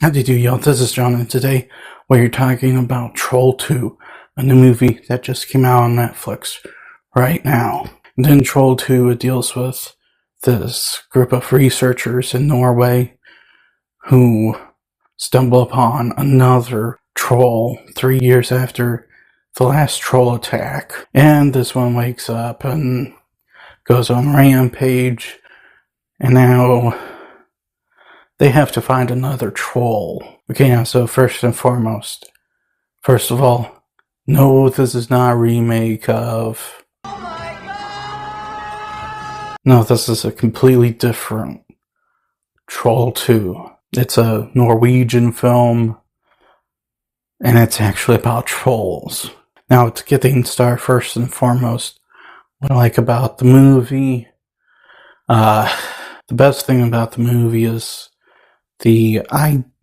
How do you do, y'all? This is John, and today we're talking about Troll 2, a new movie that just came out on Netflix right now. And in Troll 2, it deals with this group of researchers in Norway who stumble upon another troll 3 years after the last troll attack. And this one wakes up and goes on rampage, and now they have to find another troll. Okay, now, so first and foremost, first of all, no, this is not a remake of... Oh my God! No, this is a completely different Troll 2. It's a Norwegian film, and it's actually about trolls. Now, to get things started, first and foremost, what I like about the movie, the best thing about the movie is the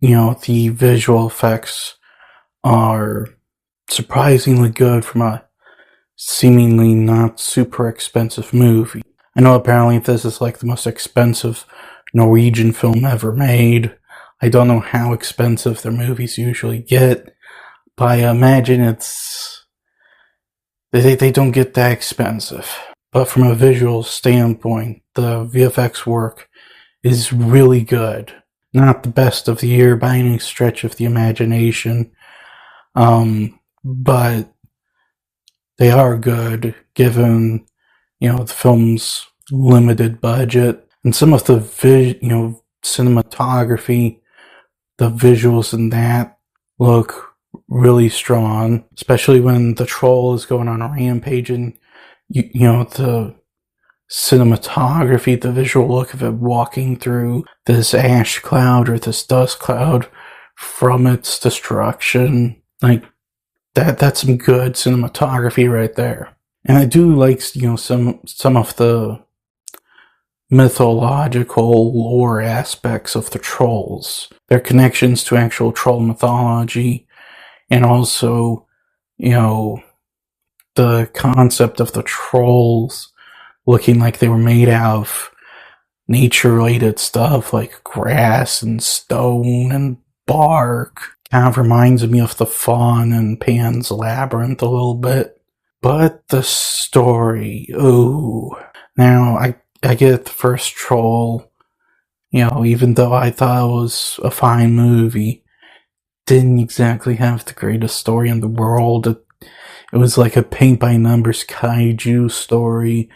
visual effects are surprisingly good from a seemingly not super expensive movie. I know apparently this is like the most expensive Norwegian film ever made. I don't know how expensive their movies usually get, but I imagine they don't get that expensive. But from a visual standpoint, the VFX work is really good. Not the best of the year by any stretch of the imagination, but they are good given, the film's limited budget. And some of the cinematography, the visuals in that look really strong, especially when the troll is going on a rampage and, the cinematography, the visual look of it walking through this ash cloud or this dust cloud from its destruction, like that's some good cinematography right there. And I do like, some of the mythological lore aspects of the trolls, their connections to actual troll mythology, and also, the concept of the trolls looking like they were made out of nature-related stuff like grass and stone and bark. Kind of reminds me of the Fawn and Pan's Labyrinth a little bit. But the story, ooh. Now, I get the first Troll, even though I thought it was a fine movie, didn't exactly have the greatest story in the world. It was like a paint-by-numbers kaiju story,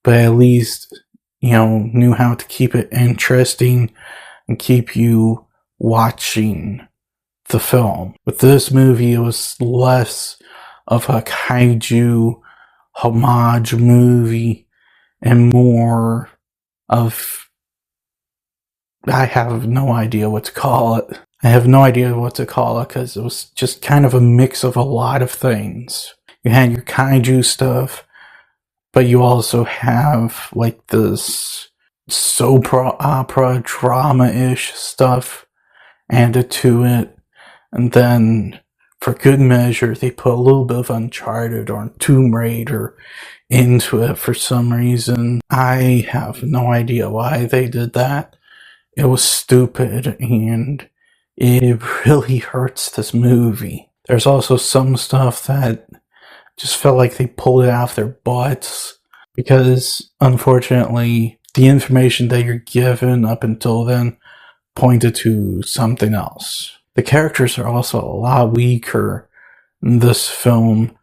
but at least, knew how to keep it interesting and keep you watching the film. With this movie, it was less of a kaiju homage movie and more of... I have no idea what to call it. Because it was just kind of a mix of a lot of things. You had your kaiju stuff, but you also have like this soap opera drama-ish stuff added to it. And then, for good measure, they put a little bit of Uncharted or Tomb Raider into it for some reason. I have no idea why they did that. It was stupid, and it really hurts this movie. There's also some stuff that just felt like they pulled it off their butts, because unfortunately the information that you're given up until then pointed to something else. The characters are also a lot weaker in this film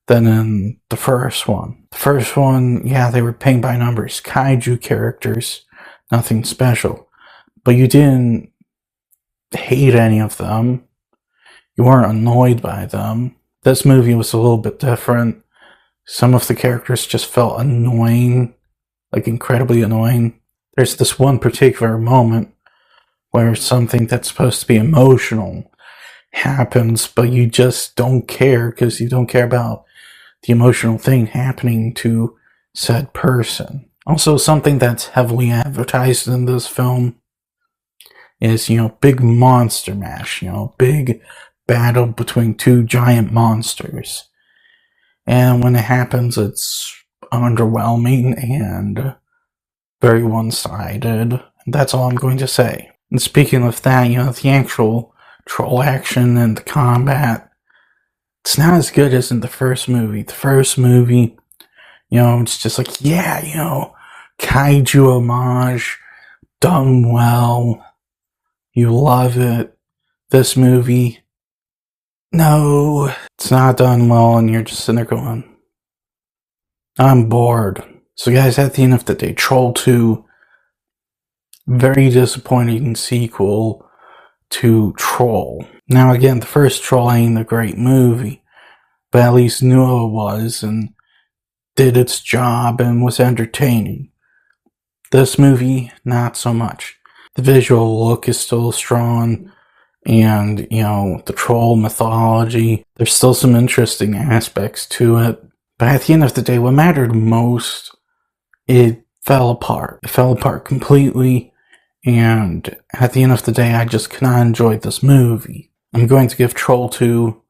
than in the first one. The first one, yeah, they were paint by numbers kaiju characters, nothing special, but you didn't hate any of them. You weren't annoyed by them. This movie was a little bit different. Some of the characters just felt annoying, like incredibly annoying. There's this one particular moment where something that's supposed to be emotional happens, but you just don't care because you don't care about the emotional thing happening to said person. Also, something that's heavily advertised in this film is, big monster mash, big battle between two giant monsters. And when it happens, it's underwhelming and very one-sided. That's all I'm going to say. And speaking of that, the actual troll action and the combat, it's not as good as in the first movie. The first movie, it's just like, yeah, kaiju homage, done well. You love it. This movie, no, it's not done well, and you're just sitting there going, I'm bored. So guys, at the end of the day, Troll 2, very disappointing sequel to Troll. Now again, the first Troll ain't a great movie, but at least knew it was and did its job and was entertaining. This movie, not so much. The visual look is still strong, and, the troll mythology, there's still some interesting aspects to it. But at the end of the day, what mattered most, it fell apart. It fell apart completely, and at the end of the day, I just cannot enjoy this movie. I'm going to give Troll 2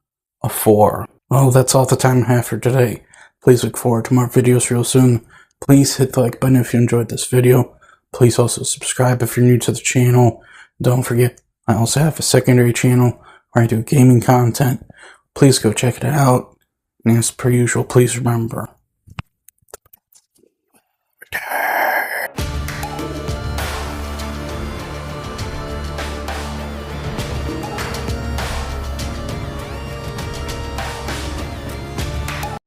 a 4. Well, that's all the time I have for today. Please look forward to more videos real soon. Please hit the like button if you enjoyed this video. Please also subscribe if you're new to the channel. Don't forget, I also have a secondary channel where I do gaming content. Please go check it out. And as per usual, please remember,